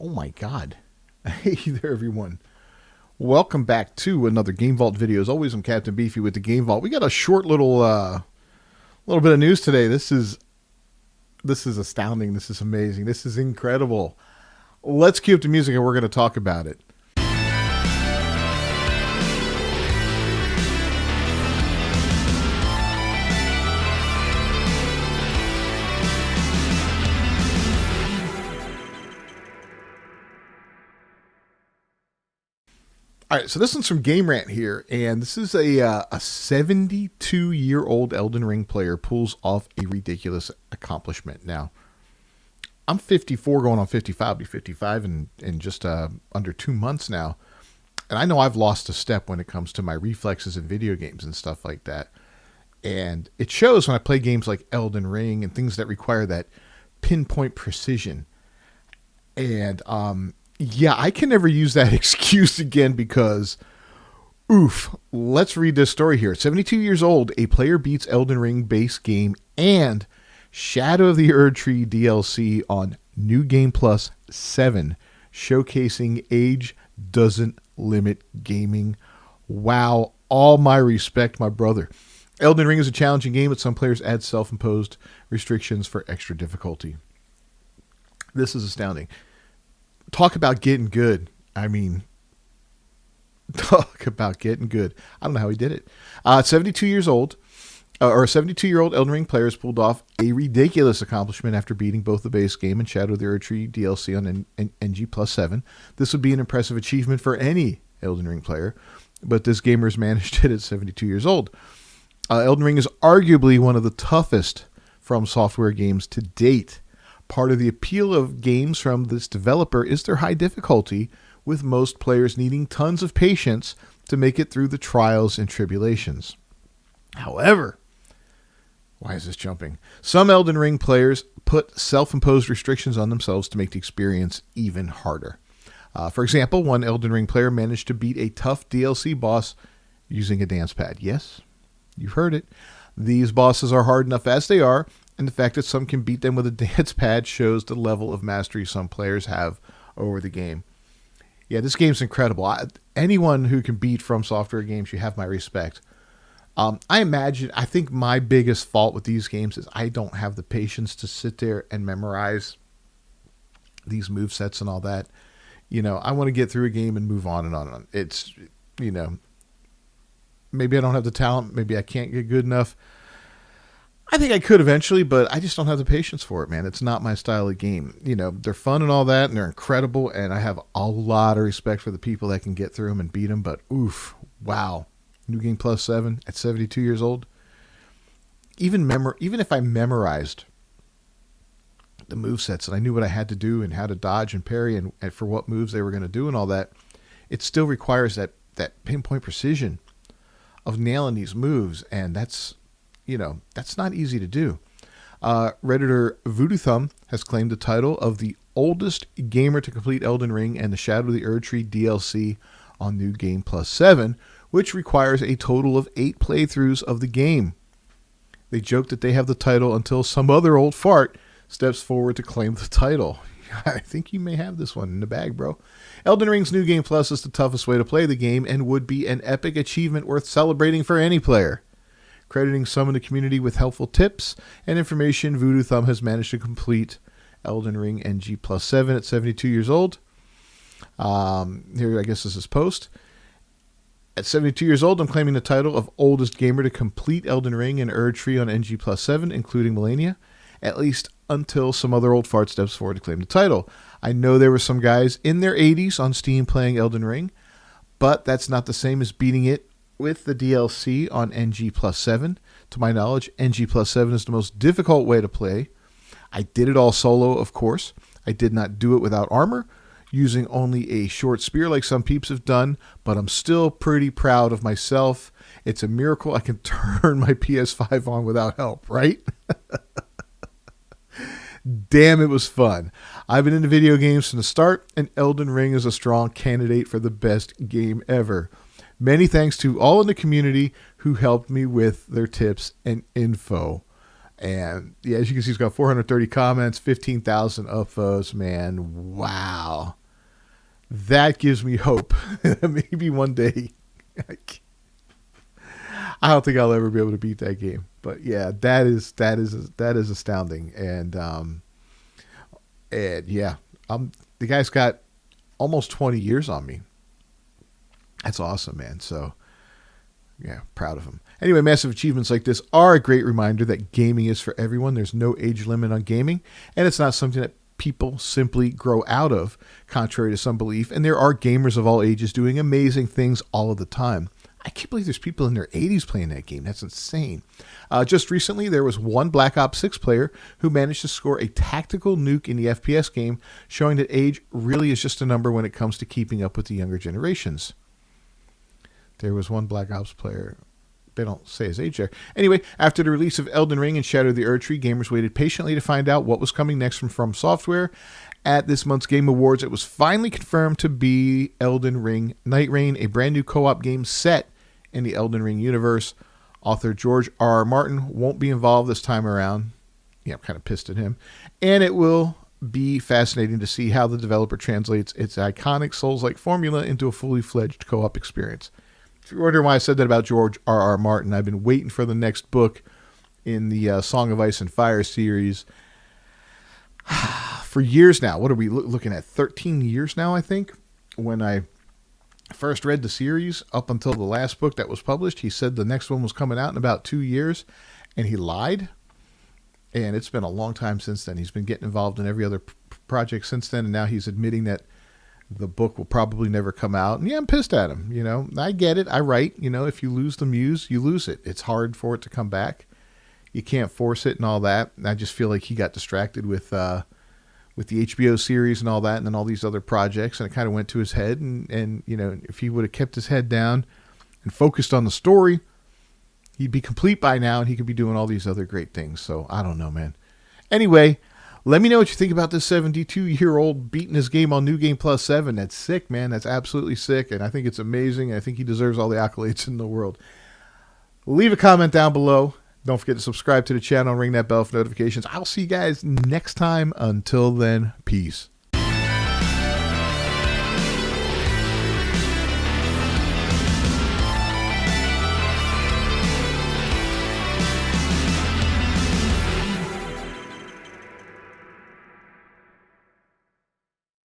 Oh my God. Hey there, everyone. Welcome back to another Game Vault video. As always, I'm Captain Beefy with the Game Vault. We got a short little bit of news today. This is astounding. This is amazing. This is incredible. Let's cue up the music and we're going to talk about it. All right, so this one's from Game Rant here, and this is a 72-year-old Elden Ring player pulls off a ridiculous accomplishment. Now, I'm 54 going on 55. I'll be 55 in just under 2 months now, and I know I've lost a step when it comes to my reflexes in video games and stuff like that. And it shows when I play games like Elden Ring and things that require that pinpoint precision. And yeah, I can never use that excuse again because, let's read this story here. At 72 years old, a player beats Elden Ring base game and Shadow of the Erdtree DLC on New Game Plus 7, showcasing age doesn't limit gaming. Wow, all my respect, my brother. Elden Ring is a challenging game, but some players add self-imposed restrictions for extra difficulty. This is astounding. Talk about getting good. I mean, talk about getting good. I don't know how he did it. 72 years old, or a 72-year-old Elden Ring player has pulled off a ridiculous accomplishment after beating both the base game and Shadow of the Erdtree DLC on NG Plus 7. This would be an impressive achievement for any Elden Ring player, but this gamer has managed it at 72 years old. Elden Ring is arguably one of the toughest From Software games to date. Part of the appeal of games from this developer is their high difficulty, with most players needing tons of patience to make it through the trials and tribulations. However, why is this jumping? Some Elden Ring players put self-imposed restrictions on themselves to make the experience even harder. For example, one Elden Ring player managed to beat a tough DLC boss using a dance pad. Yes, you've heard it. These bosses are hard enough as they are, and the fact that some can beat them with a dance pad shows the level of mastery some players have over the game. Yeah, this game's incredible. Anyone who can beat From Software games, you have my respect. I think my biggest fault with these games is I don't have the patience to sit there and memorize these movesets and all that. You know, I want to get through a game and move on and on and on. It's, you know, maybe I don't have the talent. Maybe I can't get good enough. I think I could eventually, but I just don't have the patience for it, man. It's not my style of game. You know, they're fun and all that, and they're incredible, and I have a lot of respect for the people that can get through them and beat them, but wow. New Game Plus 7 at 72 years old. Even if I memorized the movesets and I knew what I had to do and how to dodge and parry and for what moves they were going to do and all that, it still requires that pinpoint precision of nailing these moves, and that's not easy to do. Redditor Voodoo Thumb has claimed the title of the oldest gamer to complete Elden Ring and the Shadow of the Erdtree DLC on New Game Plus 7, which requires a total of 8 playthroughs of the game. They joke that they have the title until some other old fart steps forward to claim the title. I think you may have this one in the bag, bro. Elden Ring's New Game Plus is the toughest way to play the game and would be an epic achievement worth celebrating for any player. Crediting some in the community with helpful tips and information, Voodoo Thumb has managed to complete Elden Ring NG Plus 7 at 72 years old. Here, I guess this is post. At 72 years old, I'm claiming the title of oldest gamer to complete Elden Ring and Erdtree on NG Plus 7, including Millennia, at least until some other old fart steps forward to claim the title. I know there were some guys in their 80s on Steam playing Elden Ring, but that's not the same as beating it with the DLC on NG Plus 7. To my knowledge, NG Plus 7 is the most difficult way to play. I did it all solo, of course. I did not do it without armor, using only a short spear like some peeps have done, but I'm still pretty proud of myself. It's a miracle I can turn my PS5 on without help, right? Damn, it was fun. I've been into video games from the start, and Elden Ring is a strong candidate for the best game ever. Many thanks to all in the community who helped me with their tips and info. And yeah, as you can see, he's got 430 comments, 15,000 upvotes. Man, wow. That gives me hope. Maybe one day. I don't think I'll ever be able to beat that game. But yeah, that is astounding. And yeah, the guy's got almost 20 years on me. That's awesome, man. So yeah, proud of him. Anyway, massive achievements like this are a great reminder that gaming is for everyone. There's no age limit on gaming, and it's not something that people simply grow out of, contrary to some belief. And there are gamers of all ages doing amazing things all of the time. I can't believe there's people in their 80s playing that game. That's insane. Just recently, there was one Black Ops 6 player who managed to score a tactical nuke in the FPS game, showing that age really is just a number when it comes to keeping up with the younger generations. There was one Black Ops player. They don't say his age there. Anyway, after the release of Elden Ring and Shadow of the Erdtree, gamers waited patiently to find out what was coming next from Software. At this month's Game Awards, it was finally confirmed to be Elden Ring Night Reign, a brand new co-op game set in the Elden Ring universe. Author George R. R. Martin won't be involved this time around. Yeah, I'm kind of pissed at him. And it will be fascinating to see how the developer translates its iconic Souls-like formula into a fully fledged co-op experience. If you're wondering why I said that about George R. R. Martin, I've been waiting for the next book in the Song of Ice and Fire series for years now. What are we looking at? 13 years now, I think. When I first read the series up until the last book that was published, he said the next one was coming out in about 2 years, and he lied. And it's been a long time since then. He's been getting involved in every other project since then, and now he's admitting that the book will probably never come out. And yeah, I'm pissed at him. You know, I get it. I write, you know, if you lose the muse, you lose it. It's hard for it to come back. You can't force it and all that. And I just feel like he got distracted with the HBO series and all that, and then all these other projects, and it kind of went to his head. And you know, if he would have kept his head down and focused on the story, he'd be complete by now, and he could be doing all these other great things. So I don't know, man. Anyway, let me know what you think about this 72-year-old beating his game on New Game Plus 7. That's sick, man. That's absolutely sick, and I think it's amazing. I think he deserves all the accolades in the world. Leave a comment down below. Don't forget to subscribe to the channel and ring that bell for notifications. I'll see you guys next time. Until then, peace.